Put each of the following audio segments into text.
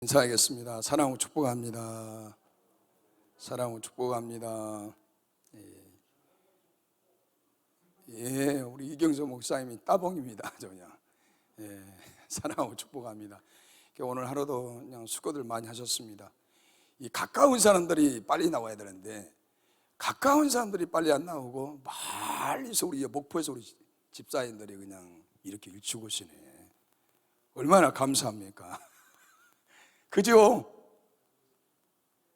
인사하겠습니다. 사랑하고 축복합니다. 사랑하고 축복합니다. 예, 우리 이경서 목사님이 따봉입니다. 아주 그냥. 예, 사랑하고 축복합니다. 오늘 하루도 그냥 수고들 많이 하셨습니다. 이 가까운 사람들이 빨리 나와야 되는데 가까운 사람들이 빨리 안 나오고 멀리서 우리 목포에서 우리 집사님들이 그냥 이렇게 일찍 오시네. 얼마나 감사합니까? 그죠?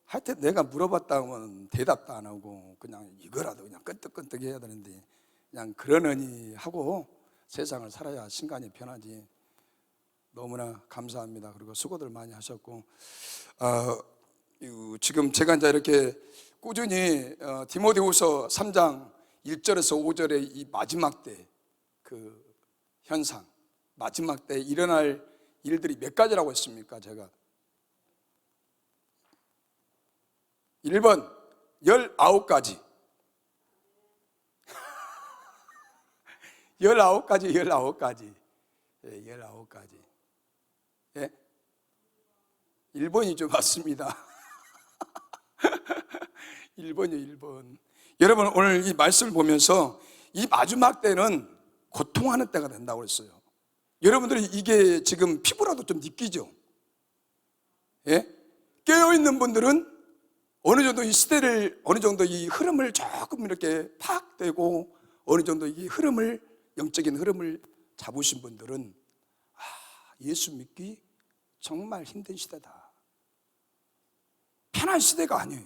하여튼 내가 물어봤다 하면 대답도 안 하고 그냥 이거라도 그냥 끈떡끈떡 해야 되는데 그냥 그러느니 하고 세상을 살아야 신간이 편하지. 너무나 감사합니다. 그리고 수고들 많이 하셨고 지금 제가 이제 이렇게 꾸준히 디모데후서 3장 1절에서 5절의 이 마지막 때 그 현상, 마지막 때 일어날 일들이 몇 가지라고 했습니까? 제가 1번 19가지 19가지 예, 19가지 예? 1번이죠. 맞습니다. 1번이요. 1번. 여러분 오늘 이 말씀을 보면서 이 마지막 때는 고통하는 때가 된다고 했어요. 여러분들이 이게 지금 피부라도 좀 느끼죠? 예? 깨어있는 분들은 어느 정도 이 시대를, 어느 정도 이 흐름을 조금 이렇게 파악되고 어느 정도 이 흐름을, 영적인 흐름을 잡으신 분들은 예수 믿기 정말 힘든 시대다. 편한 시대가 아니에요.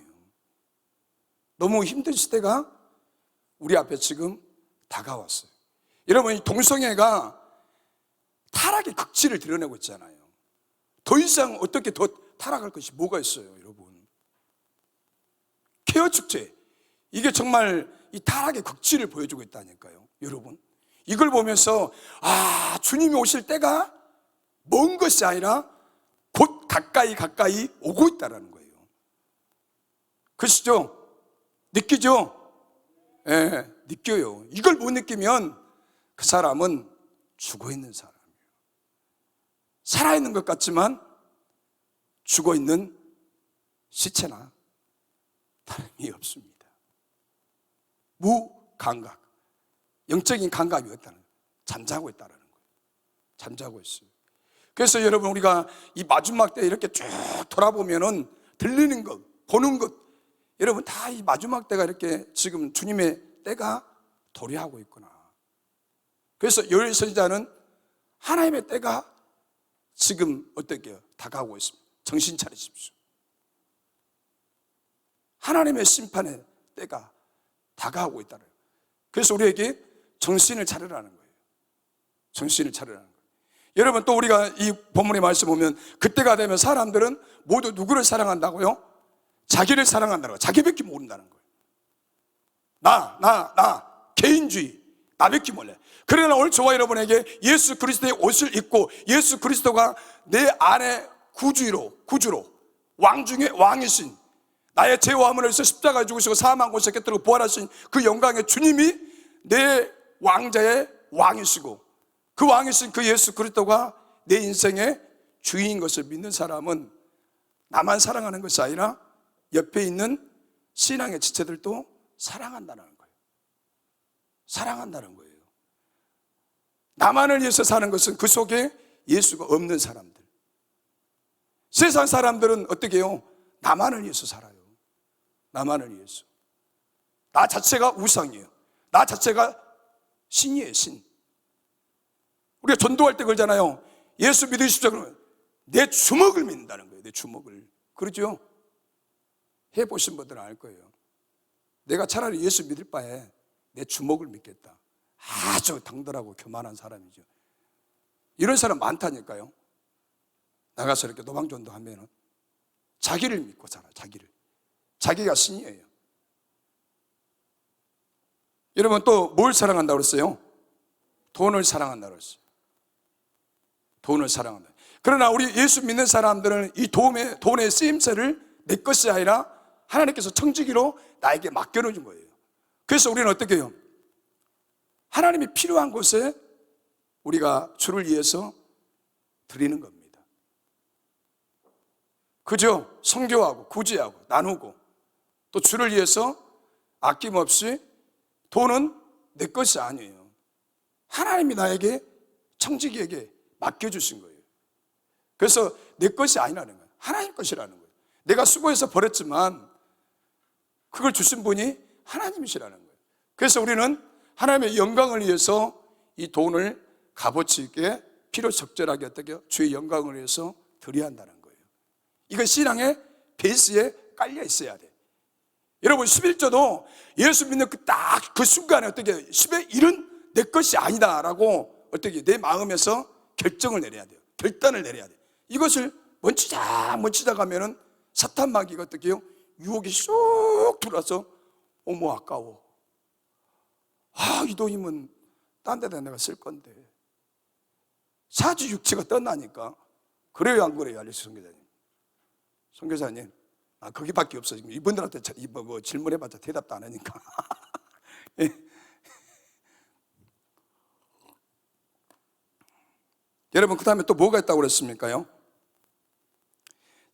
너무 힘든 시대가 우리 앞에 지금 다가왔어요. 여러분 이 동성애가 타락의 극치를 드러내고 있잖아요. 더 이상 어떻게 더 타락할 것이 뭐가 있어요, 여러분? 케어 축제, 이게 정말 이 타락의 극치를 보여주고 있다니까요. 여러분 이걸 보면서 주님이 오실 때가 먼 것이 아니라 곧 가까이 오고 있다는 거예요. 그러시죠? 느끼죠? 예, 느껴요. 이걸 못 느끼면 그 사람은 죽어있는 사람이에요. 살아있는 것 같지만 죽어있는 시체나 다름이 없습니다. 무감각, 영적인 감각이 없다는 거예요. 잠자고 있다는 거예요. 잠자고 있어요. 그래서 여러분 우리가 이 마지막 때 이렇게 쭉 돌아보면은 들리는 것, 보는 것, 여러분 다 이 마지막 때가 이렇게 지금 주님의 때가 도래하고 있구나. 그래서 요엘 선지자는 하나님의 때가 지금 어떻게 다가오고 있습니다. 정신 차리십시오. 하나님의 심판의 때가 다가오고 있다는 거예요. 그래서 우리에게 정신을 차리라는 거예요. 정신을 차리라는 거예요. 여러분 또 우리가 이 본문의 말씀 보면 그때가 되면 사람들은 모두 누구를 사랑한다고요? 자기를 사랑한다는 거예요. 자기밖에 모른다는 거예요. 나 개인주의, 나밖에 몰라요. 그러나 오늘 저와 여러분에게 예수 그리스도의 옷을 입고 예수 그리스도가 내 안에 구주로 왕 중에 왕이신, 나의 죄와 허물을 위해서 십자가에 죽으시고 사망 곳에 깨뜨리고 부활하신 그 영광의 주님이 내 왕자의 왕이시고 그 왕이신 그 예수 그리스도가 내 인생의 주인인 것을 믿는 사람은 나만 사랑하는 것이 아니라 옆에 있는 신앙의 지체들도 사랑한다는 거예요. 사랑한다는 거예요. 나만을 위해서 사는 것은 그 속에 예수가 없는 사람들. 세상 사람들은 어떻게 해요? 나만을 위해서 살아요. 나만을 위해서. 나 자체가 우상이에요. 나 자체가 신이에요, 신. 우리가 전도할 때 그러잖아요. 예수 믿으십시오. 그러면 내 주먹을 믿는다는 거예요. 내 주먹을. 그러죠? 해보신 분들은 알 거예요. 내가 차라리 예수 믿을 바에 내 주먹을 믿겠다. 아주 당돌하고 교만한 사람이죠. 이런 사람 많다니까요. 나가서 이렇게 노방전도 하면은 자기를 믿고 살아. 자기가 신이에요. 여러분 또 뭘 사랑한다고 그랬어요? 돈을 사랑한다고 그랬어요. 돈을 사랑한다. 그러나 우리 예수 믿는 사람들은 이 돈의 쓰임새를 내 것이 아니라 하나님께서 청지기로 나에게 맡겨놓은 거예요. 그래서 우리는 어떻게 해요? 하나님이 필요한 곳에 우리가 주를 위해서 드리는 겁니다. 그저 선교하고 구제하고 나누고 또 주를 위해서 아낌없이 돈은 내 것이 아니에요. 하나님이 나에게 청지기에게 맡겨주신 거예요. 그래서 내 것이 아니라는 거예요. 하나님 것이라는 거예요. 내가 수고해서 벌었지만 그걸 주신 분이 하나님이시라는 거예요. 그래서 우리는 하나님의 영광을 위해서 이 돈을 값어치 있게 필요 적절하게 어떻게 주의 영광을 위해서 드려야 한다는 거예요. 이건 신앙의 베이스에 깔려 있어야 돼. 여러분 11조도 예수 믿는 딱 그 순간에 어떻게 10의 1은 내 것이 아니다라고 어떻게 내 마음에서 결정을 내려야 돼요. 결단을 내려야 돼요. 이것을 멈추자 가면은 사탄 마귀가 어떻게 해요? 유혹이 쏙 들어와서 어머 아까워. 이 돈이면 딴 데다 내가 쓸 건데. 사지 육체가 떠나니까. 그래요 안 그래요? 알려주세요 선교사님. 선교사님 거기밖에 없어. 지금 이분들한테 뭐 질문해봤자 대답도 안 하니까. 예. 여러분 그 다음에 또 뭐가 있다고 그랬습니까요?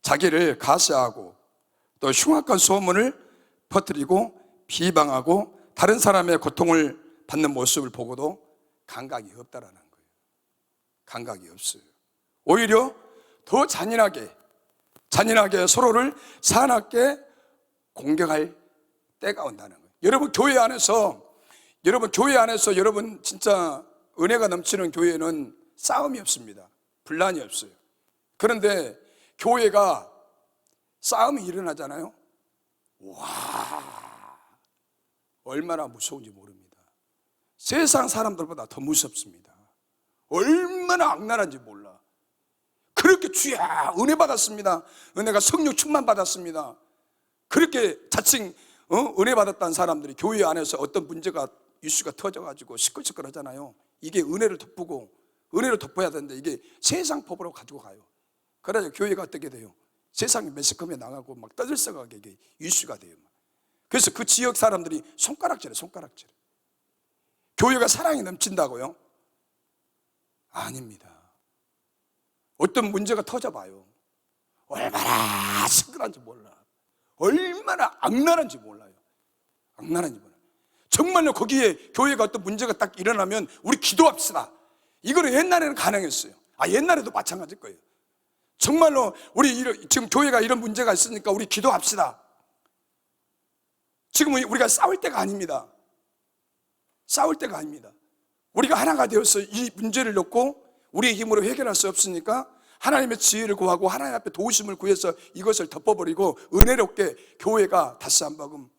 자기를 가시하고 또 흉악한 소문을 퍼뜨리고 비방하고 다른 사람의 고통을 받는 모습을 보고도 감각이 없다라는 거예요. 감각이 없어요. 오히려 더 잔인하게 서로를 사납게 공격할 때가 온다는 거예요. 여러분 교회 안에서 여러분 진짜 은혜가 넘치는 교회는 싸움이 없습니다. 분란이 없어요. 그런데 교회가 싸움이 일어나잖아요. 와, 얼마나 무서운지 모릅니다. 세상 사람들보다 더 무섭습니다. 얼마나 악랄한지 몰라. 그렇게 주야 은혜 받았습니다. 은혜가 성령 충만 받았습니다. 그렇게 자칭 은혜 받았다는 사람들이 교회 안에서 어떤 문제가 이슈가 터져가지고 시끌시끌하잖아요. 이게 은혜를 덮어야 되는데 이게 세상 법으로 가지고 가요. 그래서 교회가 어떻게 돼요? 세상에 매스컴에 나가고 막 떠들썩하게 이게 이슈가 돼요. 그래서 그 지역 사람들이 손가락질해. 교회가 사랑이 넘친다고요? 아닙니다. 어떤 문제가 터져봐요. 얼마나 시끄러운지 몰라. 얼마나 악랄한지 몰라요. 정말로 거기에 교회가 어떤 문제가 딱 일어나면 우리 기도합시다. 이거는 옛날에는 가능했어요. 옛날에도 마찬가지일 거예요. 정말로 우리 지금 교회가 이런 문제가 있으니까 우리 기도합시다. 지금 우리가 싸울 때가 아닙니다. 우리가 하나가 되어서 이 문제를 놓고 우리의 힘으로 해결할 수 없으니까 하나님의 지혜를 구하고 하나님 앞에 도우심을 구해서 이것을 덮어버리고 은혜롭게 교회가 다시 한번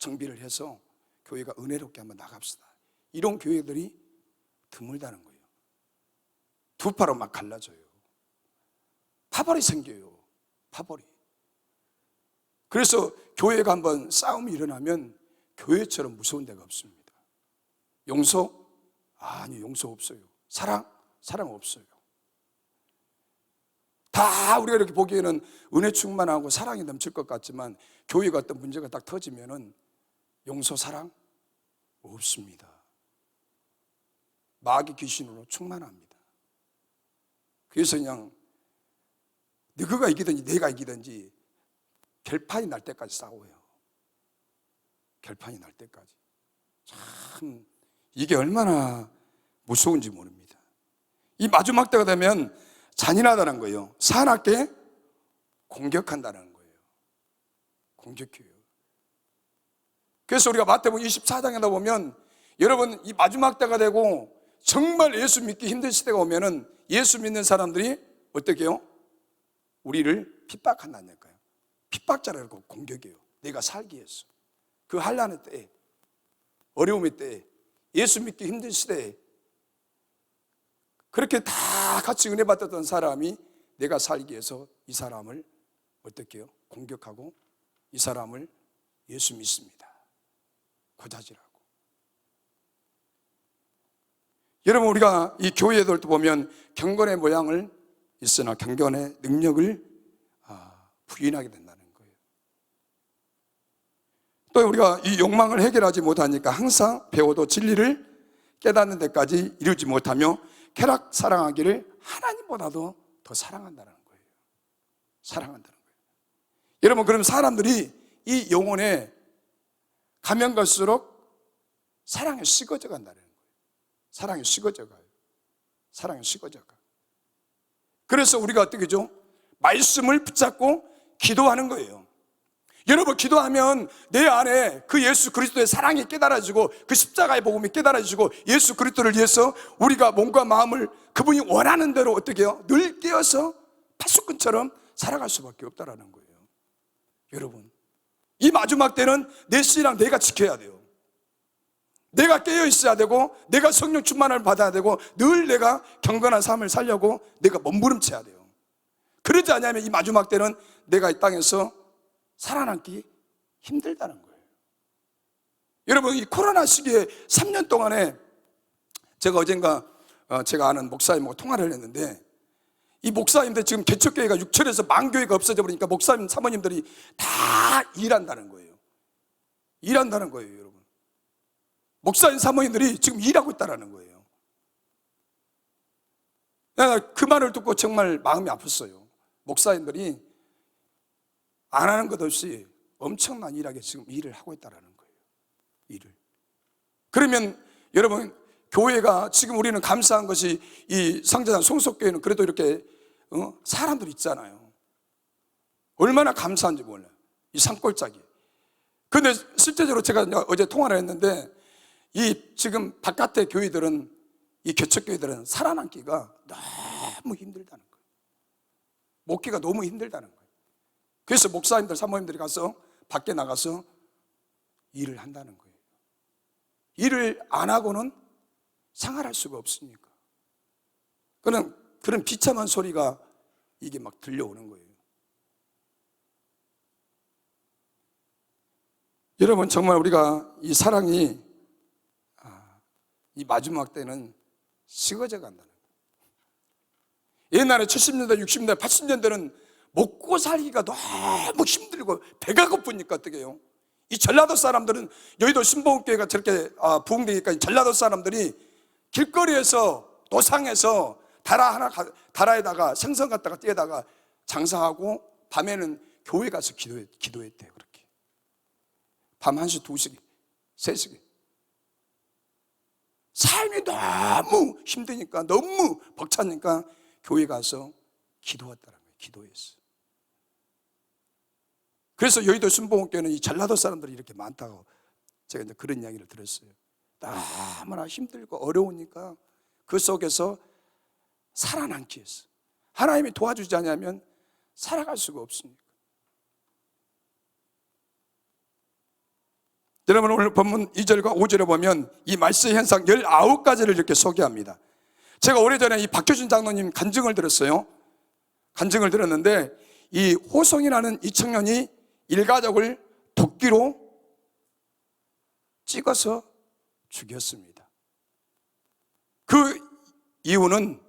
재정비를 해서 교회가 은혜롭게 한번 나갑시다. 이런 교회들이 드물다는 거예요. 두 파로 막 갈라져요. 파벌이 생겨요. 그래서 교회가 한번 싸움이 일어나면 교회처럼 무서운 데가 없습니다. 용서? 아니 용서 없어요. 사랑 없어요. 다 우리가 이렇게 보기에는 은혜 충만하고 사랑이 넘칠 것 같지만 교회가 어떤 문제가 딱 터지면은 용서, 사랑 없습니다. 마귀 귀신으로 충만합니다. 그래서 그냥 너가 이기든지 내가 이기든지 결판이 날 때까지 싸워요. 결판이 날 때까지. 참 이게 얼마나 무서운지 모릅니다. 이 마지막 때가 되면 잔인하다는 거예요. 사납게 공격한다는 거예요. 공격해요. 그래서 우리가 마태복음 24장에다 보면 여러분 이 마지막 때가 되고 정말 예수 믿기 힘든 시대가 오면은 예수 믿는 사람들이 어떻게 해요? 우리를 핍박한다니까요. 핍박자라고 공격해요. 내가 살기 위해서. 그 환난의 때에, 어려움의 때에, 예수 믿기 힘든 시대에 그렇게 다 같이 은혜 받았던 사람이 내가 살기 위해서 이 사람을 어떻게 해요? 공격하고 이 사람을 예수 믿습니다. 고자질하고. 여러분 우리가 이 교회들도 보면 경건의 모양을 있으나 경건의 능력을 부인하게 된다는 거예요. 또 우리가 이 욕망을 해결하지 못하니까 항상 배워도 진리를 깨닫는 데까지 이루지 못하며 쾌락 사랑하기를 하나님보다도 더 사랑한다는 거예요. 사랑한다는 거예요. 여러분, 그럼 사람들이 이 영혼에 가면 갈수록 사랑이 식어져 간다는 거예요. 사랑이 식어져 가요. 사랑이 식어져 가. 그래서 우리가 어떻게 하죠? 말씀을 붙잡고 기도하는 거예요. 여러분, 기도하면 내 안에 그 예수 그리스도의 사랑이 깨달아지고 그 십자가의 복음이 깨달아지고 예수 그리스도를 위해서 우리가 몸과 마음을 그분이 원하는 대로 어떻게 해요? 늘 깨어서 파수꾼처럼 살아갈 수밖에 없다라는 거예요. 여러분, 이 마지막 때는 내 신앙 내가 지켜야 돼요. 내가 깨어 있어야 되고 내가 성령 충만을 받아야 되고 늘 내가 경건한 삶을 살려고 내가 몸부림쳐야 돼요. 그러지 않으면 이 마지막 때는 내가 이 땅에서 살아남기 힘들다는 거예요. 여러분, 이 코로나 시기에 3년 동안에 제가 어젠가 제가 아는 목사님하고 통화를 했는데, 이 목사님들 지금 개척교회가 6천에서 만교회가 없어져 버리니까 목사님 사모님들이 다 일한다는 거예요. 일한다는 거예요. 여러분, 목사님 사모님들이 지금 일하고 있다는 거예요. 내가 그 말을 듣고 정말 마음이 아팠어요. 목사님들이 안 하는 것 없이 엄청난 일하게 지금 일을 하고 있다는 거예요. 일을. 그러면 여러분, 교회가 지금 우리는 감사한 것이 이 상제단 송속교회는 그래도 이렇게 사람들이 있잖아요. 얼마나 감사한지 몰라요. 이 산골짜기. 근데 실제적으로 제가 어제 통화를 했는데 이 지금 바깥의 교회들은, 이 개척교회들은 살아남기가 너무 힘들다는 거예요. 목회가 너무 힘들다는 거예요. 그래서 목사님들, 사모님들이 가서 밖에 나가서 일을 한다는 거예요. 일을 안 하고는 생활할 수가 없으니까. 그런 비참한 소리가 이게 막 들려오는 거예요. 여러분, 정말 우리가 이 사랑이 이 마지막 때는 식어져 간다는 거예요. 옛날에 70년대, 60년대, 80년대는 먹고 살기가 너무 힘들고 배가 고프니까 어떻게 해요? 이 전라도 사람들은, 여의도 신봉교회가 저렇게 부흥되니까 전라도 사람들이 길거리에서 노상에서 다라에다가 생선 갖다가 떼다가 장사하고 밤에는 교회 가서 기도했대요. 그렇게 밤 1시, 2시, 3시. 삶이 너무 힘드니까, 너무 벅차니까 교회 가서 기도했다는 거예요. 기도했어. 그래서 여의도 순복음교회는 이 전라도 사람들이 이렇게 많다고 제가 이제 그런 이야기를 들었어요. 너무나 힘들고 어려우니까 그 속에서 살아남기 위해서, 하나님이 도와주지 않으면 살아갈 수가 없으니까. 여러분, 오늘 본문 2절과 5절에 보면 이 말씀의 현상 19가지를 이렇게 소개합니다. 제가 오래전에 이 박효준 장로님 간증을 들었어요. 간증을 들었는데, 이 호성이라는 이 청년이 일가족을 도끼로 찍어서 죽였습니다. 그 이유는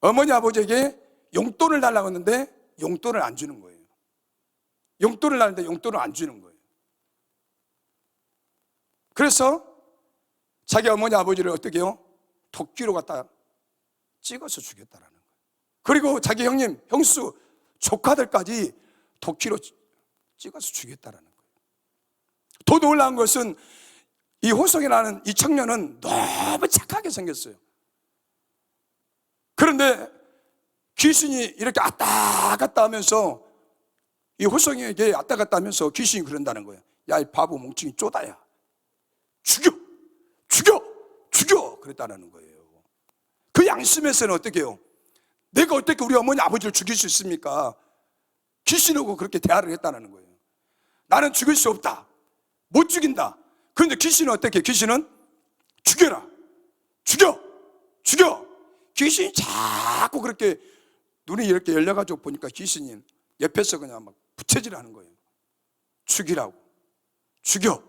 어머니 아버지에게 용돈을 달라고 했는데 용돈을 안 주는 거예요. 용돈을 달는데 용돈을 안 주는 거예요. 그래서 자기 어머니 아버지를 어떻게 해요? 도끼로 갖다 찍어서 죽였다라는 거예요. 그리고 자기 형님, 형수, 조카들까지 도끼로 찍어서 죽였다라는 거예요. 더 놀라운 것은 이 호성이라는 이 청년은 너무 착하게 생겼어요. 그런데 귀신이 이렇게 왔다 갔다 하면서 이 호성이에게 왔다 갔다 하면서 귀신이 그런다는 거예요. 야, 이 바보 멍청이 쪼다야, 죽여 그랬다는 거예요. 그 양심에서는 어떻게 해요? 내가 어떻게 우리 어머니 아버지를 죽일 수 있습니까? 귀신하고 그렇게 대화를 했다는 거예요. 나는 죽일 수 없다, 못 죽인다. 그런데 귀신은 어떻게? 귀신은 죽여라, 죽여. 귀신이 자꾸 그렇게 눈이 이렇게 열려가지고 보니까 귀신이 옆에서 그냥 막 부채질하는 거예요. 죽이라고, 죽여.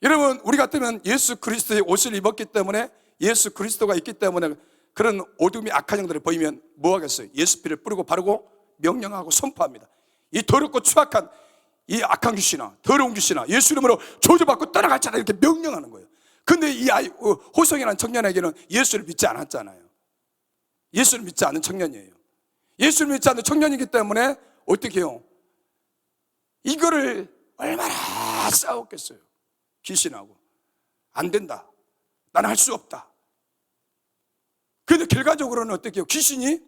여러분, 우리 같으면 예수 그리스도의 옷을 입었기 때문에, 예수 그리스도가 있기 때문에 그런 어둠이 악한 영들을 보이면 뭐 하겠어요? 예수 피를 뿌리고 바르고 명령하고 선포합니다. 이 더럽고 추악한 이 악한 귀신아, 더러운 귀신아, 예수 이름으로 저주받고 떠나갈지어다, 이렇게 명령하는 거예요. 근데 이 호성이라는 청년에게는 예수를 믿지 않았잖아요. 예수를 믿지 않는 청년이에요. 예수를 믿지 않는 청년이기 때문에 어떻게 해요? 이거를 얼마나 싸웠겠어요. 귀신하고. 안 된다. 나는 할 수 없다. 그런데 결과적으로는 어떻게 해요? 귀신이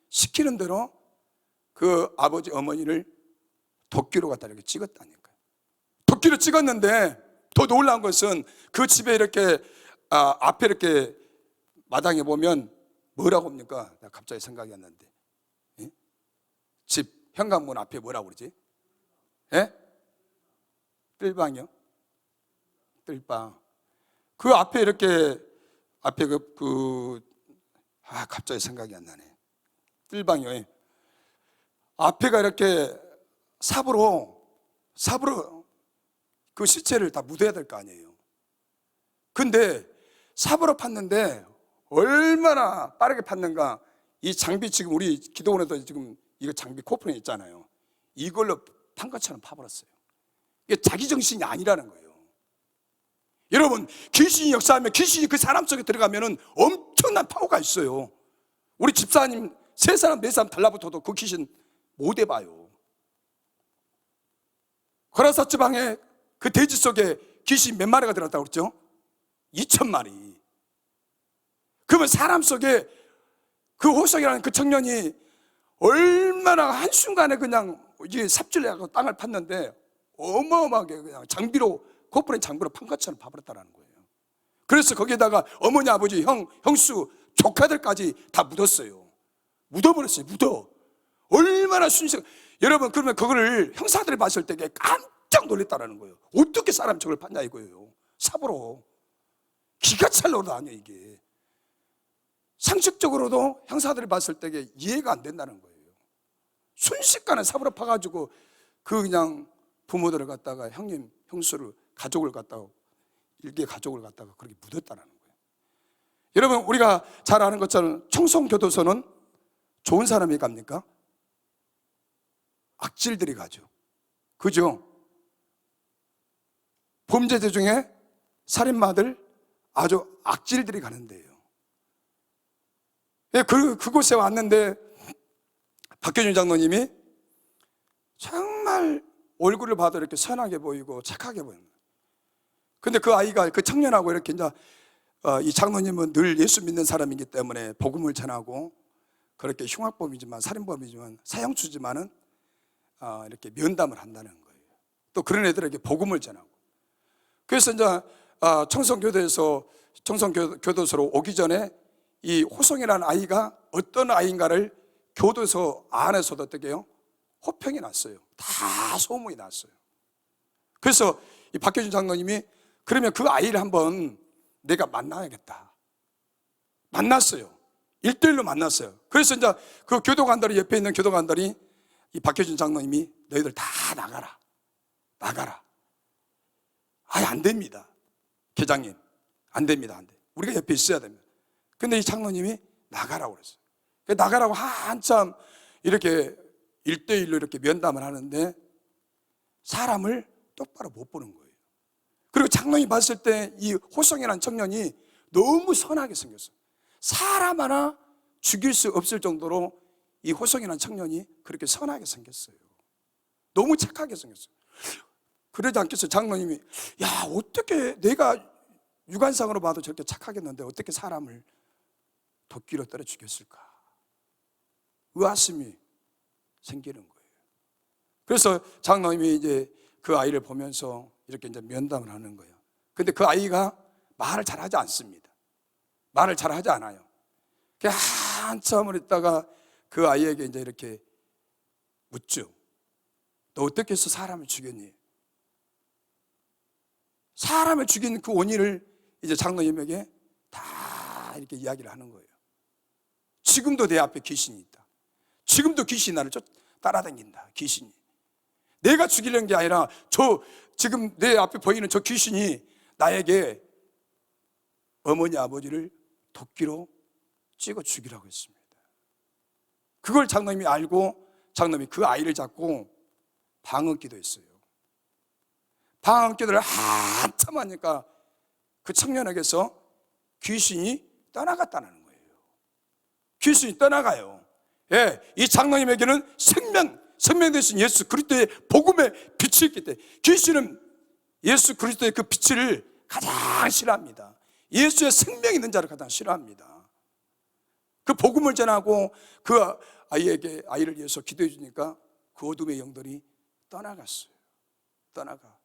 시키는 대로 그 아버지 어머니를 도끼로 갖다 이렇게 찍었다니까요. 도끼로 찍었는데 더 놀라운 것은 그 집에 이렇게 앞에 이렇게 마당에 보면 뭐라고 합니까? 나 갑자기 생각이 안 나는데. 예? 집 현관문 앞에 뭐라고 그러지? 예? 뜰방이요? 뜰방. 그 앞에 이렇게 앞에 갑자기 생각이 안 나네. 뜰방이요. 앞에가 이렇게 삽으로 그 시체를 다 묻어야 될 거 아니에요. 근데 삽으로 팠는데 얼마나 빠르게 팠는가. 이 장비 지금 우리 기도원에도 지금 이거 장비 코프레 있잖아요. 이걸로 판 것처럼 파버렸어요. 이게 자기 정신이 아니라는 거예요. 여러분, 귀신이 역사하면 귀신이 그 사람 속에 들어가면 엄청난 파워가 있어요. 우리 집사님 3사람 4사람 달라붙어도 그 귀신 못 해봐요. 거라사 지방에 그 돼지 속에 귀신 몇 마리가 들었다고 그랬죠? 2,000마리. 그러면 사람 속에 그 호석이라는 그 청년이 얼마나 한순간에 그냥 이게 삽질해서 땅을 팠는데 어마어마하게 그냥 고프레 장비로 판 것처럼 파버렸다는 거예요. 그래서 거기에다가 어머니, 아버지, 형수, 조카들까지 다 묻었어요. 묻어버렸어요. 얼마나 여러분, 그러면 그거를 형사들이 봤을 때 깜짝 놀랐다는 거예요. 어떻게 사람이 저걸 팠냐 이거예요. 삽으로. 기가 찰 노릇 아니에요 이게. 상식적으로도 형사들이 봤을 때 이해가 안 된다는 거예요. 순식간에 삽으로 파가지고 그냥 부모들을 갖다가 형님, 형수를 가족을 갖다가 일개 가족을 갖다가 그렇게 묻었다는 거예요. 여러분, 우리가 잘 아는 것처럼 청송교도소는 좋은 사람이 갑니까? 악질들이 가죠. 그죠? 범죄자 중에 살인마들 아주 악질들이 가는 데예요. 그곳에 왔는데 박효준 장로님이 정말 얼굴을 봐도 이렇게 선하게 보이고 착하게 보입니다. 근데 그 아이가, 그 청년하고 이렇게 이제 이 장로님은 늘 예수 믿는 사람이기 때문에 복음을 전하고 그렇게 흉악범이지만 살인범이지만 사형수지만은 이렇게 면담을 한다는 거예요. 또 그런 애들에게 복음을 전하고. 그래서 이제 청송교도소로 오기 전에 이 호성이라는 아이가 어떤 아이인가를 교도소 안에서도 어떻게 해요? 호평이 났어요. 다 소문이 났어요. 그래서 이 박효준 장로님이 그러면 그 아이를 한번 내가 만나야겠다. 만났어요. 1대1로 만났어요. 그래서 이제 그 교도관들이, 옆에 있는 교도관들이 이 박효준 장로님이 너희들 다 나가라. 아예 안 됩니다. 계장님, 안 됩니다. 안 돼. 우리가 옆에 있어야 됩니다. 근데 이 장로님이 나가라고 그랬어요. 나가라고 한참 이렇게 1대1로 이렇게 면담을 하는데 사람을 똑바로 못 보는 거예요. 그리고 장로님이 봤을 때 이 호성이라는 청년이 너무 선하게 생겼어요. 사람 하나 죽일 수 없을 정도로 이 호성이라는 청년이 그렇게 선하게 생겼어요. 너무 착하게 생겼어요. 그러지 않겠어요? 장로님이 어떻게 내가 육안상으로 봐도 저렇게 착하겠는데 어떻게 사람을 도끼로 때려 죽였을까? 의아심이 생기는 거예요. 그래서 장로님이 이제 그 아이를 보면서 이렇게 이제 면담을 하는 거예요. 근데 그 아이가 말을 잘하지 않습니다. 말을 잘하지 않아요. 한참을 있다가 그 아이에게 이제 이렇게 묻죠. 너 어떻게 해서 사람을 죽였니? 사람을 죽인 그 원인을 이제 장로님에게 다 이렇게 이야기를 하는 거예요. 지금도 내 앞에 귀신이 있다. 지금도 귀신이 나를 따라다닌다. 귀신이. 내가 죽이려는 게 아니라 지금 내 앞에 보이는 저 귀신이 나에게 어머니 아버지를 도끼로 찍어 죽이라고 했습니다. 그걸 장로님이 알고 장로님이 그 아이를 잡고 방언 기도했어요. 방언 기도를 한참 하니까 그 청년에게서 귀신이 떠나갔다는 거예요. 귀신이 떠나가요. 예, 이 장로님에게는 생명 되신 예수 그리스도의 복음의 빛이 있기 때문에 귀신은 예수 그리스도의 그 빛을 가장 싫어합니다. 예수의 생명 있는 자를 가장 싫어합니다. 그 복음을 전하고 그 아이를 위해서 기도해 주니까 그 어둠의 영들이 떠나갔어요. 떠나가.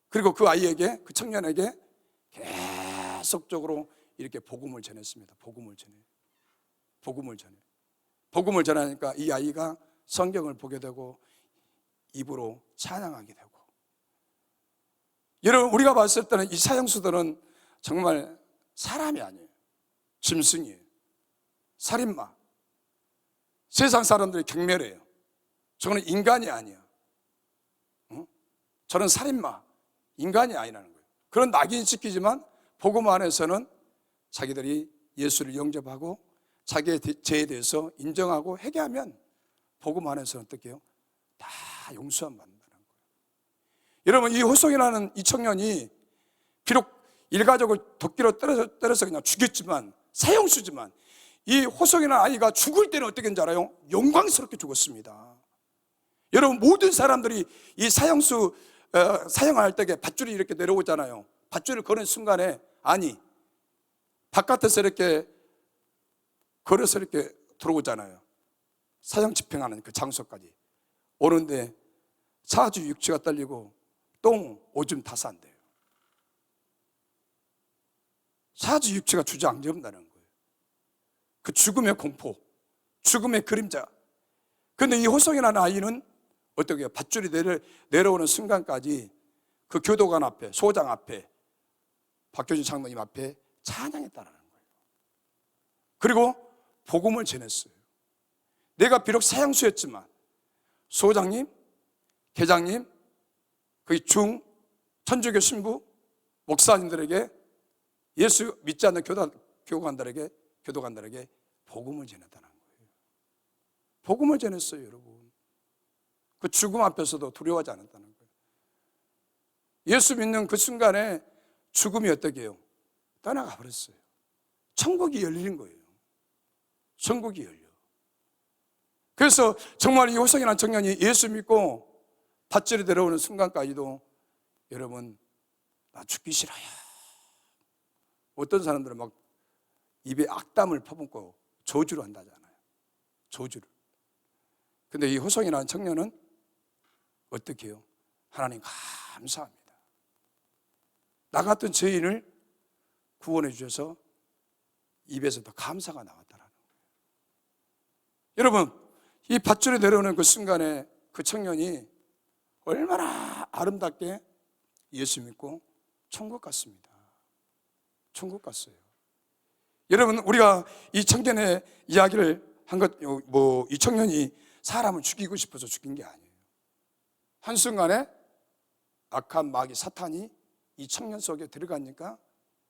그리고 그 아이에게, 그 청년에게 계속적으로 이렇게 복음을 전했습니다. 복음을 전하니까 이 아이가 성경을 보게 되고 입으로 찬양하게 되고. 여러분, 우리가 봤을 때는 이 사형수들은 정말 사람이 아니에요. 짐승이에요. 살인마. 세상 사람들이 경멸해요. 저는 인간이 아니야. 저는 살인마, 인간이 아니라는 거예요. 그런 낙인 시키지만 복음 안에서는 자기들이 예수를 영접하고 자기의 죄에 대해서 인정하고 회개하면 복음 안에서는 어떻게 해요? 다 용서함 받는다는 거예요. 여러분, 이 호송이라는 이 청년이 비록 일가족을 도끼로 때려서 그냥 죽였지만, 사형수지만, 이 호송이라는 아이가 죽을 때는 어떻게 했는지 알아요? 영광스럽게 죽었습니다. 여러분, 모든 사람들이 이 사형할 때 밧줄이 이렇게 내려오잖아요. 밧줄을 거는 순간에, 아니, 바깥에서 이렇게 걸어서 이렇게 들어오잖아요. 사형 집행하는 그 장소까지 오는데 사주 육체가 떨리고 똥, 오줌 다 싼대요. 사주 육체가 주저앉는다는 거예요. 그 죽음의 공포, 죽음의 그림자. 그런데 이 호성이라는 아이는 어떻게 해요? 밧줄이 내려오는 순간까지 그 교도관 앞에, 소장 앞에, 박효진 장로님 앞에 찬양했다는 거예요. 그리고 복음을 전했어요. 내가 비록 사형수였지만 소장님, 계장님, 그 천주교 신부, 목사님들에게, 예수 믿지 않는 교도관들에게 복음을 전했다는 거예요. 복음을 전했어요, 여러분. 그 죽음 앞에서도 두려워하지 않았다는 거예요. 예수 믿는 그 순간에 죽음이 어떻게 해요? 떠나가 버렸어요. 천국이 열리는 거예요. 천국이 열려. 그래서 정말 이 호성이라는 청년이 예수 믿고 밧줄이 내려오는 순간까지도, 여러분, 나 죽기 싫어요. 어떤 사람들은 막 입에 악담을 퍼붓고 저주를 한다잖아요. 저주를. 근데 이 호성이라는 청년은 어떻게 해요? 하나님 감사합니다. 나 같은 죄인을 구원해 주셔서 입에서 더 감사가 나왔다라는 거예요. 여러분, 이 밧줄에 내려오는 그 순간에 그 청년이 얼마나 아름답게 예수 믿고 천국 갔습니다. 천국 갔어요. 여러분, 우리가 이 청년의 이야기를 한 것, 이 청년이 사람을 죽이고 싶어서 죽인 게 아니에요. 한순간에 악한 마귀 사탄이 이 청년 속에 들어가니까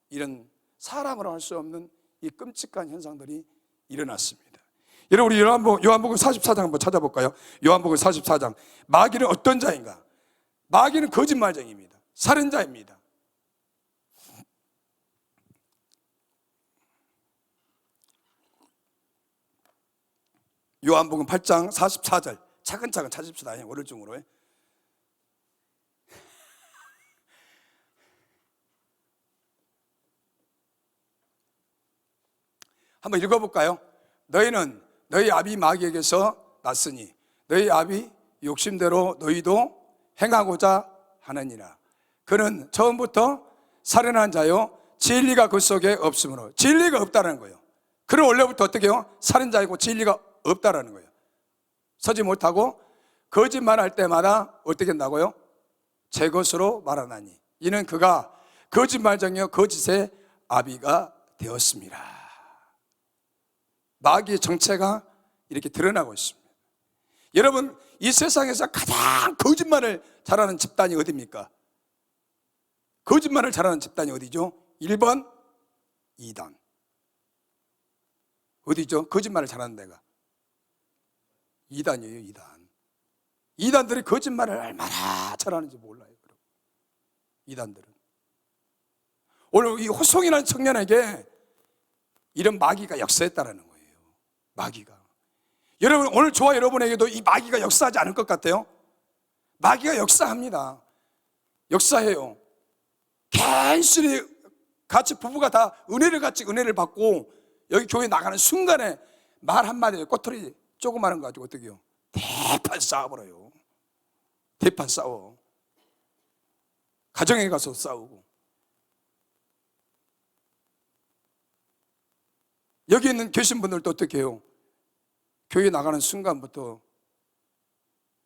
이런 사람으로 할 수 없는 이 끔찍한 현상들이 일어났습니다. 여러분, 우리 요한복음 44장 한번 찾아볼까요? 요한복음 44장. 마귀는 어떤 자인가? 마귀는 거짓말쟁이입니다. 살인자입니다. 요한복음 8장 44절. 차근차근 찾읍시다. 오늘중으로. 한번 읽어볼까요? 너희는 너희 아비 마귀에게서 났으니 너희 아비 욕심대로 너희도 행하고자 하느니라. 그는 처음부터 살인한 자요 진리가 그 속에 없으므로. 진리가 없다는 거예요. 그는 원래부터 어떻게 해요? 살인자이고 진리가 없다라는 거예요. 서지 못하고 거짓말할 때마다 어떻게 한다고요? 제 것으로 말하나니 이는 그가 거짓말쟁이요 거짓의 아비가 되었습니다. 마귀의 정체가 이렇게 드러나고 있습니다. 여러분, 이 세상에서 가장 거짓말을 잘하는 집단이 어디입니까? 거짓말을 잘하는 집단이 어디죠? 1번 이단. 어디죠? 거짓말을 잘하는 데가 이단이에요. 이단. 이단들이 거짓말을 얼마나 잘하는지 몰라요. 이단들은. 오늘 이 호송이라는 청년에게 이런 마귀가 역사했다는 거예요. 마귀가. 여러분, 오늘 저와 여러분에게도 이 마귀가 역사하지 않을 것 같아요? 마귀가 역사합니다. 역사해요. 간신히 같이 부부가 다 은혜를 받고 여기 교회 나가는 순간에 말 한마디에 꼬투리 조그마한 거 가지고 어떻게 해요? 대판 싸워버려요. 대판 싸워. 가정에 가서 싸우고. 여기 있는 계신 분들도 어떻게 해요? 교회 나가는 순간부터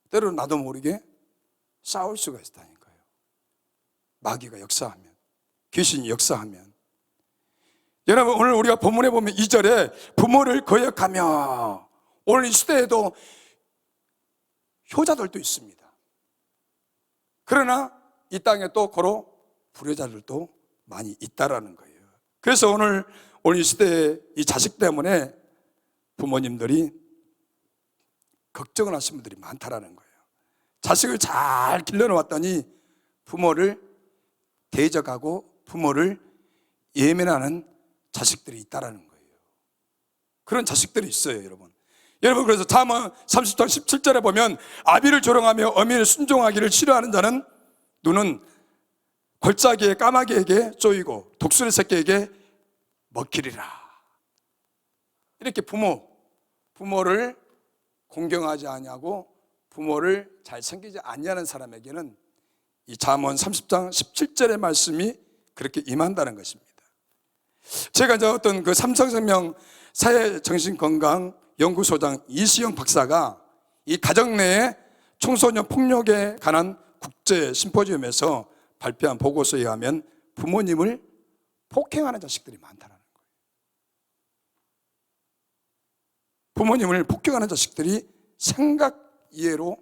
때로는 나도 모르게 싸울 수가 있다니까요. 마귀가 역사하면, 귀신이 역사하면. 여러분, 오늘 우리가 본문에 보면 2절에 부모를 거역하며, 오늘 이 시대에도 효자들도 있습니다. 그러나 이 땅에 또 고로 불효자들도 많이 있다라는 거예요. 그래서 오늘 이 시대에 이 자식 때문에 부모님들이 걱정을 하시는 분들이 많다라는 거예요. 자식을 잘 길러놓았더니 부모를 대적하고 부모를 예면하는 자식들이 있다라는 거예요. 그런 자식들이 있어요, 여러분. 여러분, 그래서 잠언 30장 17절에 보면 아비를 조롱하며 어미를 순종하기를 싫어하는 자는 눈은 골짜기에 까마귀에게 쪼이고 독수리 새끼에게 먹히리라. 이렇게 부모를 공경하지 아니하고 부모를 잘 챙기지 아니하는 사람에게는 이 잠언 30장 17절의 말씀이 그렇게 임한다는 것입니다. 제가 이제 어떤 그 삼성생명 사회정신건강 연구소장 이시영 박사가 이 가정 내의 청소년 폭력에 관한 국제 심포지엄에서 발표한 보고서에 의하면 부모님을 폭행하는 자식들이 많다는 거예요. 부모님을 폭행하는 자식들이 생각 이해로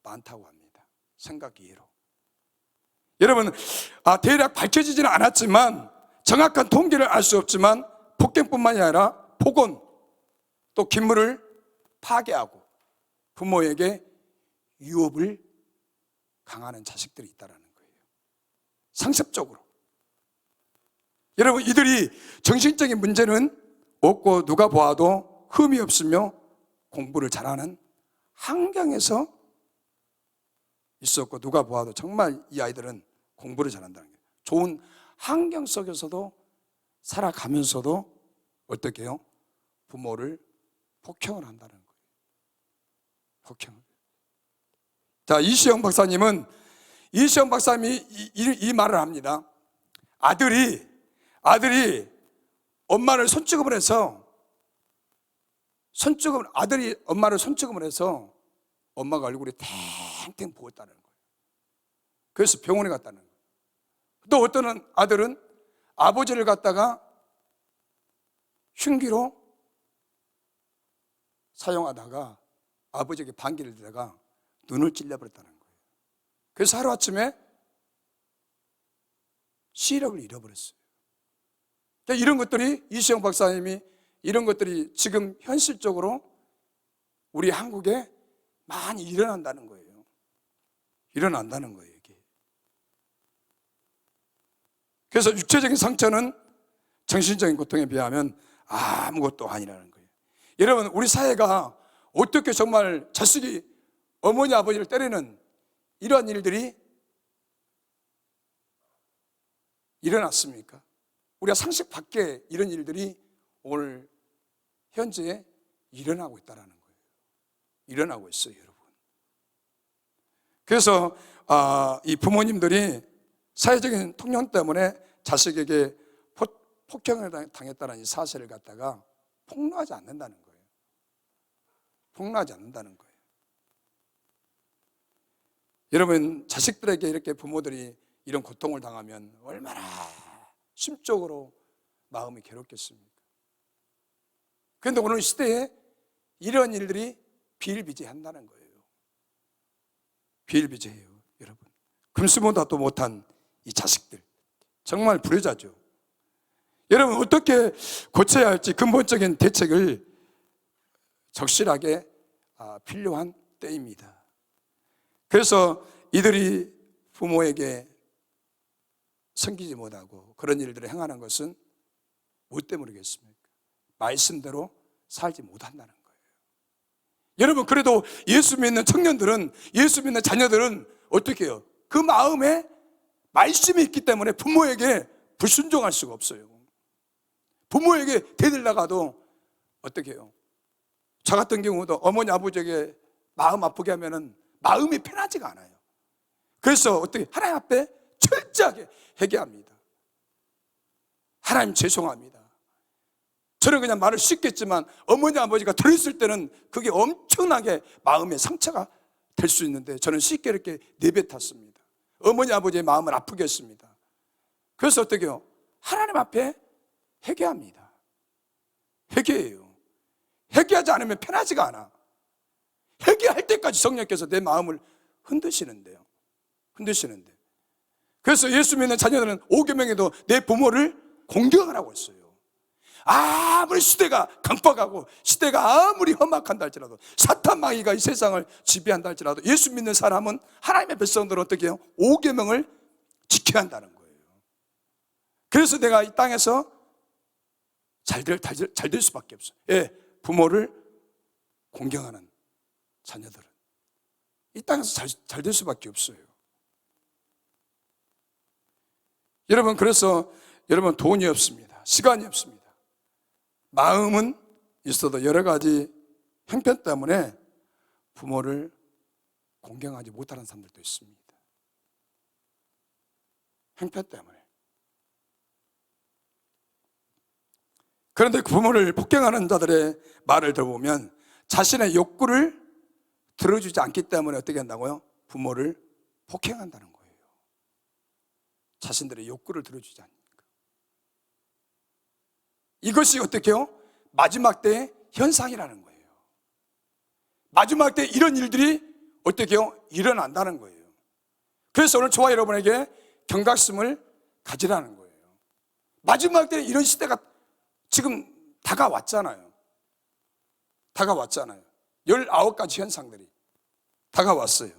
많다고 합니다. 생각 이해로. 여러분, 대략 밝혀지지는 않았지만, 정확한 통계를 알 수 없지만 폭행뿐만이 아니라 폭언, 또 기물을 파괴하고 부모에게 유업을 강하는 자식들이 있다는 거예요. 상습적으로. 여러분, 이들이 정신적인 문제는 없고 누가 보아도 흠이 없으며 공부를 잘하는 환경에서 있었고, 누가 보아도 정말 이 아이들은 공부를 잘한다는 거예요. 좋은 환경 속에서도 살아가면서도 어떻게 해요? 부모를 폭행을 한다는 거예요. 폭행을. 자, 이시영 박사님이 이 말을 합니다. 아들이 엄마를 손찌검을 해서 아들이 엄마를 손찌검을 해서 엄마가 얼굴이 탱탱 부었다는 거예요. 그래서 병원에 갔다는 거예요. 또 어떤 아들은 아버지를 갖다가 흉기로 사용하다가 아버지에게 반기를 대다가 눈을 찔려버렸다는 거예요. 그래서 하루아침에 시력을 잃어버렸어요. 그러니까 이런 것들이, 이시영 박사님이 이런 것들이 지금 현실적으로 우리 한국에 많이 일어난다는 거예요. 일어난다는 거예요, 이게. 그래서 육체적인 상처는 정신적인 고통에 비하면 아무것도 아니라는 거예요. 여러분, 우리 사회가 어떻게 정말 자식이 어머니 아버지를 때리는 이러한 일들이 일어났습니까? 우리가 상식 밖에 이런 일들이 오늘 현재 일어나고 있다는 거예요. 일어나고 있어요, 여러분. 그래서 이 부모님들이 사회적인 통념 때문에 자식에게 폭행을 당했다는 이 사실을 갖다가 폭로하지 않는다는 거예요. 폭로하지 않는다는 거예요. 여러분, 자식들에게 이렇게 부모들이 이런 고통을 당하면 얼마나 심적으로 마음이 괴롭겠습니까? 그런데 오늘 시대에 이런 일들이 비일비재한다는 거예요. 비일비재해요, 여러분. 금수보다도 못한 이 자식들, 정말 불효자죠. 여러분, 어떻게 고쳐야 할지 근본적인 대책을 적실하게 필요한 때입니다. 그래서 이들이 부모에게 섬기지 못하고 그런 일들을 행하는 것은 무엇 때문이겠습니까? 말씀대로 살지 못한다는 거예요. 여러분, 그래도 예수 믿는 청년들은, 예수 믿는 자녀들은 어떻게 해요? 그 마음에 말씀이 있기 때문에 부모에게 불순종할 수가 없어요. 부모에게 대들다가도 어떻게 해요? 저 같은 경우도 어머니 아버지에게 마음 아프게 하면은 마음이 편하지가 않아요. 그래서 어떻게 하나님 앞에 철저하게 회개합니다. 하나님 죄송합니다. 저는 그냥 말을 쉽겠지만 어머니 아버지가 들었을 때는 그게 엄청나게 마음에 상처가 될 수 있는데 저는 쉽게 이렇게 내뱉었습니다. 어머니 아버지의 마음을 아프게 했습니다. 그래서 어떻게 해요? 하나님 앞에 회개합니다. 회개해요. 회개하지 않으면 편하지가 않아. 회개할 때까지 성령께서 내 마음을 흔드시는데요. 그래서 예수 믿는 자녀들은 오계명에도 내 부모를 공경하라고 했어요. 아무리 시대가 강박하고 시대가 아무리 험악한다 할지라도, 사탄 마귀가 이 세상을 지배한다 할지라도 예수 믿는 사람은, 하나님의 백성들은 어떻게 해요? 오계명을 지켜야 한다는 거예요. 그래서 내가 이 땅에서 잘 될 수밖에 없어요. 예, 부모를 공경하는 자녀들은 이 땅에서 잘 될 수밖에 없어요. 여러분, 그래서 여러분, 돈이 없습니다. 시간이 없습니다. 마음은 있어도 여러 가지 형편 때문에 부모를 공경하지 못하는 사람들도 있습니다. 형편 때문에. 그런데 그 부모를 폭행하는 자들의 말을 들어보면 자신의 욕구를 들어주지 않기 때문에 어떻게 한다고요? 부모를 폭행한다는 거예요. 자신들의 욕구를 들어주지 않으니까. 이것이 어떻게 해요? 마지막 때의 현상이라는 거예요. 마지막 때 이런 일들이 어떻게 해요? 일어난다는 거예요. 그래서 오늘 저와 여러분에게 경각심을 가지라는 거예요. 마지막 때 이런 시대가 지금 다가왔잖아요. 19가지 현상들이 다가왔어요.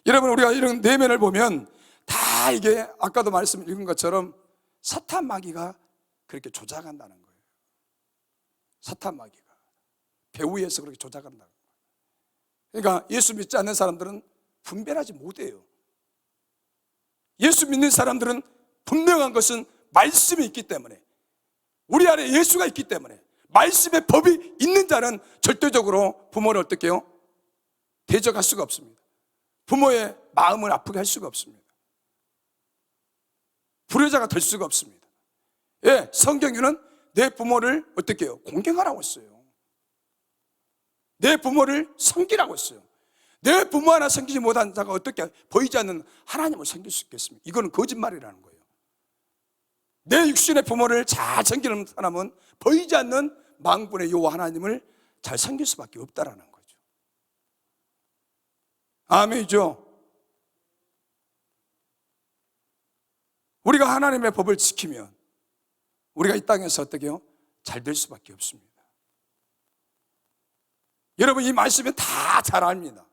여러분, 우리가 이런 내면을 보면 다 이게 아까도 말씀 읽은 것처럼 사탄 마귀가 그렇게 조작한다는 거예요. 사탄 마귀가 배후에서 그렇게 조작한다는 거예요. 그러니까 예수 믿지 않는 사람들은 분별하지 못해요. 예수 믿는 사람들은 분명한 것은 말씀이 있기 때문에, 우리 안에 예수가 있기 때문에, 말씀의 법이 있는 자는 절대적으로 부모를 어떻게 해요? 대적할 수가 없습니다. 부모의 마음을 아프게 할 수가 없습니다. 불효자가 될 수가 없습니다. 예, 성경에는 내 부모를 어떻게 해요? 공경하라고 했어요. 내 부모를 섬기라고 했어요. 내 부모 하나 섬기지 못한 자가 어떻게 보이지 않는 하나님을 섬길 수 있겠습니까? 이거는 거짓말이라는 거예요. 내 육신의 부모를 잘 섬기는 사람은 보이지 않는 만군의 여호와 하나님을 잘 섬길 수밖에 없다라는 거죠. 아멘이죠. 우리가 하나님의 법을 지키면 우리가 이 땅에서 어떻게 해요? 잘 될 수밖에 없습니다. 여러분, 이 말씀은 다 잘 압니다.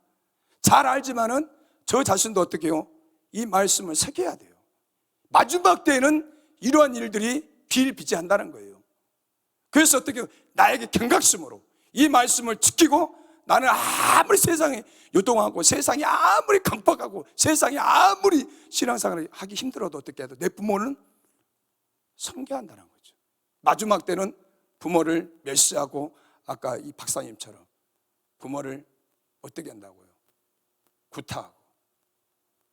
잘 알지만은 저 자신도 어떻게 해요? 이 말씀을 새겨야 돼요. 마지막 때에는 이러한 일들이 비일비재한다는 거예요. 그래서 어떻게 해요? 나에게 경각심으로 이 말씀을 지키고, 나는 아무리 세상에 요동하고 세상이 아무리 강박하고 세상이 아무리 신앙생활을 하기 힘들어도 어떻게 해도 내 부모는 섬겨야 한다는 거죠. 마지막 때는 부모를 멸시하고 아까 이 박사님처럼 부모를 어떻게 한다고요? 구타하고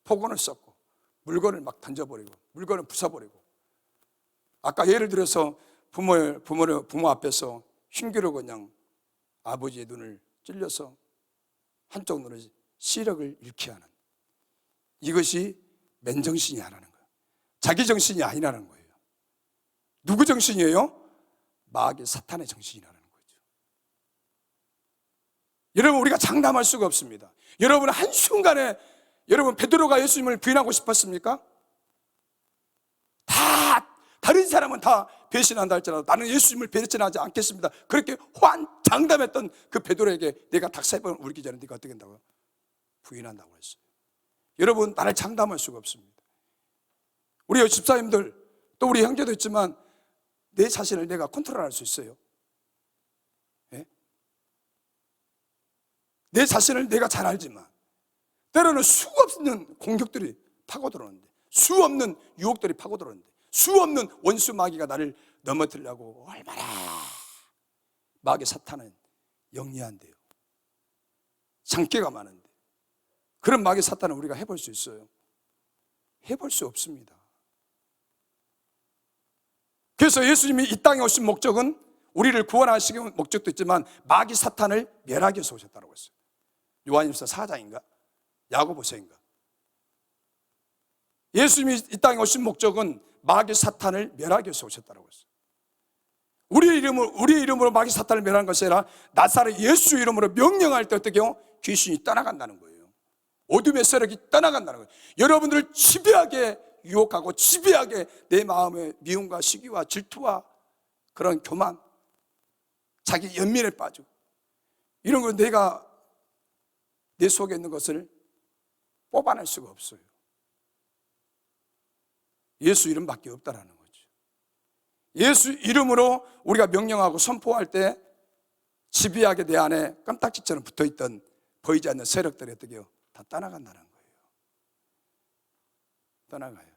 폭언을 썼고 물건을 막 던져버리고 물건을 부숴버리고, 아까 예를 들어서 부모 앞에서 흉기로 그냥 아버지의 눈을 찔려서 한쪽 눈을 시력을 잃게 하는, 이것이 맨정신이 아니라는 거예요. 자기 정신이 아니라는 거예요. 누구 정신이에요? 마귀 사탄의 정신이라는 거죠. 여러분, 우리가 장담할 수가 없습니다. 여러분, 한순간에 여러분 베드로가 예수님을 부인하고 싶었습니까? 다른 사람은 다 배신한다 할지라도 나는 예수님을 배신하지 않겠습니다. 그렇게 장담했던 그 베드로에게 내가 닭 3번 울기 전에 네가 어떻게 한다고요? 부인한다고 했어요. 여러분, 나를 장담할 수가 없습니다. 우리 집사님들 또 우리 형제도 있지만 내 자신을 내가 컨트롤할 수 있어요? 내 자신을 내가 잘 알지만 때로는 수 없는 공격들이 파고들었는데, 수 없는 유혹들이 파고들었는데, 수 없는 원수 마귀가 나를 넘어뜨리려고 얼마나 마귀 사탄은 영리한데요, 장기가 많은데, 그런 마귀 사탄은 우리가 해볼 수 있어요? 해볼 수 없습니다. 그래서 예수님이 이 땅에 오신 목적은 우리를 구원하시기 목적도 있지만 마귀 사탄을 멸하기 위해서 오셨다고 했어요. 요한일서 4장인가 야고보서인가. 예수님이 이 땅에 오신 목적은 마귀 사탄을 멸하기 위해서 오셨다고 했어요. 우리의 이름으로 마귀 사탄을 멸하는 것이 아니라 나사렛 예수 이름으로 명령할 때 어떻게 해요? 귀신이 떠나간다는 거예요. 어둠의 세력이 떠나간다는 거예요. 여러분들을 지배하게 유혹하고 지배하게 내 마음의 미움과 시기와 질투와 그런 교만, 자기 연민에 빠지고 이런 걸 내가 내 속에 있는 것을 뽑아낼 수가 없어요. 예수 이름밖에 없다라는 거죠. 예수 이름으로 우리가 명령하고 선포할 때 지배하게 내 안에 껌딱지처럼 붙어있던 보이지 않는 세력들이 어떻게 해요? 다 떠나간다는 거예요. 떠나가요.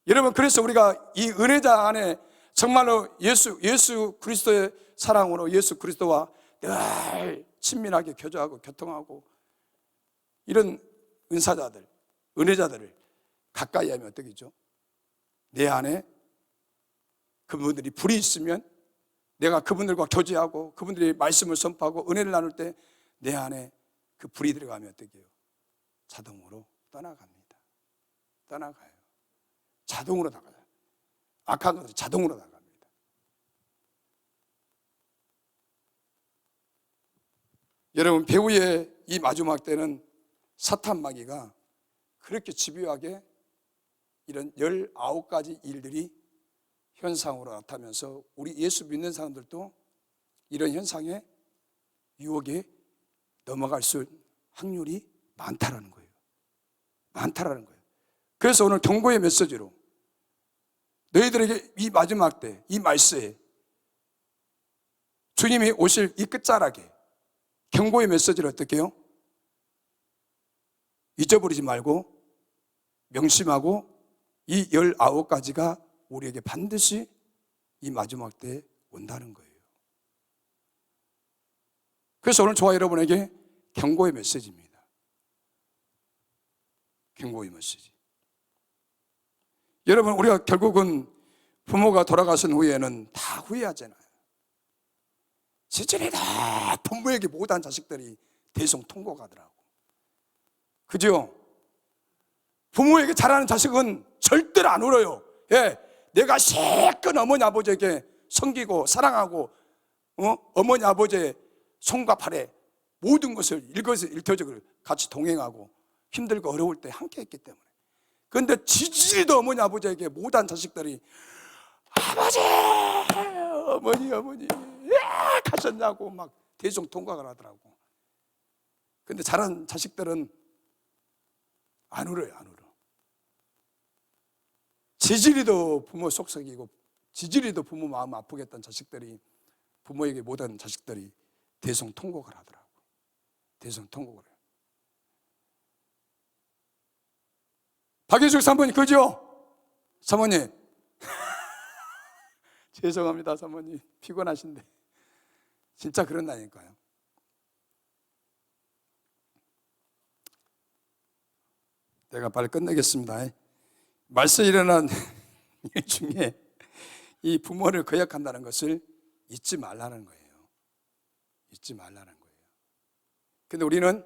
여러분, 그래서 우리가 이 은혜자 안에 정말로 예수 그리스도의 사랑으로 예수 그리스도와 늘 친밀하게 교제하고 교통하고 이런 은사자들, 은혜자들을 가까이 하면 어떻게 되죠? 내 안에 그분들이 불이 있으면 내가 그분들과 교제하고 그분들이 말씀을 선포하고 은혜를 나눌 때 내 안에 그 불이 들어가면 어떻게 해요? 자동으로 떠나갑니다. 떠나가요. 자동으로 나가요. 악한 것들이 자동으로 나갑니다. 여러분, 배후의 이 마지막 때는 사탄 마귀가 그렇게 집요하게 이런 19가지 일들이 현상으로 나타나면서 우리 예수 믿는 사람들도 이런 현상에 유혹에 넘어갈 수 확률이 많다라는 거예요. 많다라는 거예요. 그래서 오늘 경고의 메시지로 너희들에게 이 마지막 때, 이 말세에 주님이 오실 이 끝자락에 경고의 메시지를 어떻게 해요? 잊어버리지 말고 명심하고 이 19가지가 우리에게 반드시 이 마지막 때에 온다는 거예요. 그래서 오늘 저와 여러분에게 경고의 메시지입니다. 경고의 메시지. 여러분, 우리가 결국은 부모가 돌아가신 후에는 다 후회하잖아요. 실제로 다 부모에게 못한 자식들이 대성통곡하더라고. 그죠? 부모에게 잘하는 자식은 절대로 안 울어요. 예, 내가 실컷 어머니 아버지에게 섬기고 사랑하고 어머니 아버지의 손과 팔에 모든 것을 일거수일투족을 같이 동행하고 힘들고 어려울 때 함께 했기 때문에. 그런데 지지리도 어머니 아버지에게 못한 자식들이 아버지 어머니 가셨냐고 막 대성통곡을 하더라고. 그런데 잘한 자식들은 안 울어요. 안 울어. 지지리도 부모 속썩이고 지지리도 부모 마음 아프게 했던 자식들이, 부모에게 못한 자식들이 대성통곡을 하더라고. 대성통곡을 해요. 박예숙 사모님 그죠? 사모님 죄송합니다. 사모님 피곤하신데 진짜 그런다니까요. 내가 빨리 끝내겠습니다. 말세 일어난 일 중에 이 부모를 거역한다는 것을 잊지 말라는 거예요. 잊지 말라는 거예요. 근데 우리는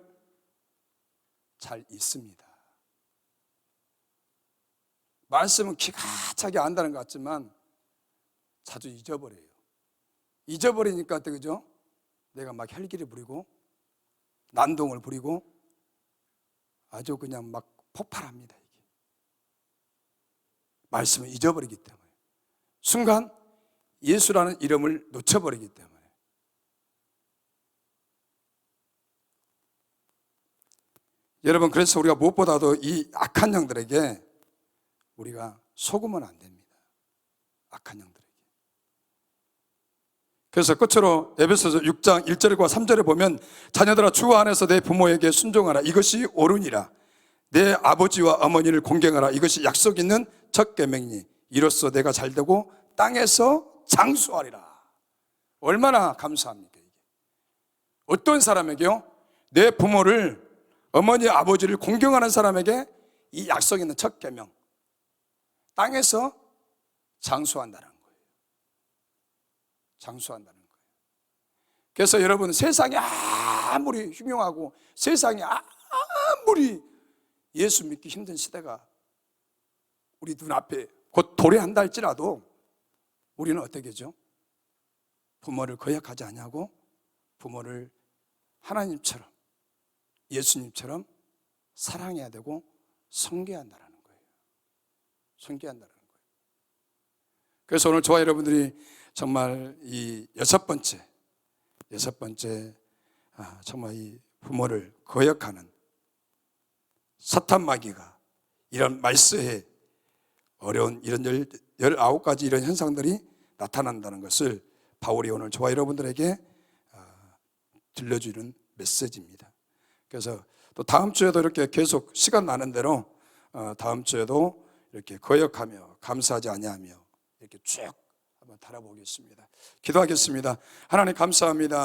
잘 잊습니다. 말씀은 기가 차게 안다는 것 같지만 자주 잊어버려요. 잊어버리니까 또 그죠? 내가 막 혈기를 부리고 난동을 부리고 아주 그냥 막 폭발합니다. 이게 말씀을 잊어버리기 때문에, 순간 예수라는 이름을 놓쳐버리기 때문에. 여러분, 그래서 우리가 무엇보다도 이 악한 영들에게 우리가 속으면 안 됩니다. 악한 영들에게. 그래서 끝으로 에베소서 6장 1절과 3절에 보면 자녀들아 주 안에서 내 부모에게 순종하라. 이것이 옳으니라. 내 아버지와 어머니를 공경하라. 이것이 약속 있는 첫 계명이니 이로써 내가 잘되고 땅에서 장수하리라. 얼마나 감사합니까? 이게. 어떤 사람에게요? 내 부모를, 어머니 아버지를 공경하는 사람에게 이 약속 있는 첫 계명, 땅에서 장수한다는 거예요. 장수한다는 거예요. 그래서 여러분, 세상이 아무리 흉흉하고 세상이 아무리 예수 믿기 힘든 시대가 우리 눈앞에 곧 도래한다 할지라도 우리는 어떻게 하죠? 부모를 거역하지 않냐고 부모를 하나님처럼, 예수님처럼 사랑해야 되고 섬겨야 한다는 거예요. 섬겨야 한다는 거예요. 그래서 오늘 저와 여러분들이 정말 이 여섯 번째 정말 이 부모를 거역하는 사탄 마귀가 이런 말세에 어려운 이런 19가지 이런 현상들이 나타난다는 것을 바울이 오늘 저와 여러분들에게 들려주는 메시지입니다. 그래서 또 다음 주에도 이렇게 계속 시간 나는 대로 다음 주에도 이렇게 거역하며 감사하지 아니하며 이렇게 쭉 한번 달아보겠습니다. 기도하겠습니다. 하나님 감사합니다.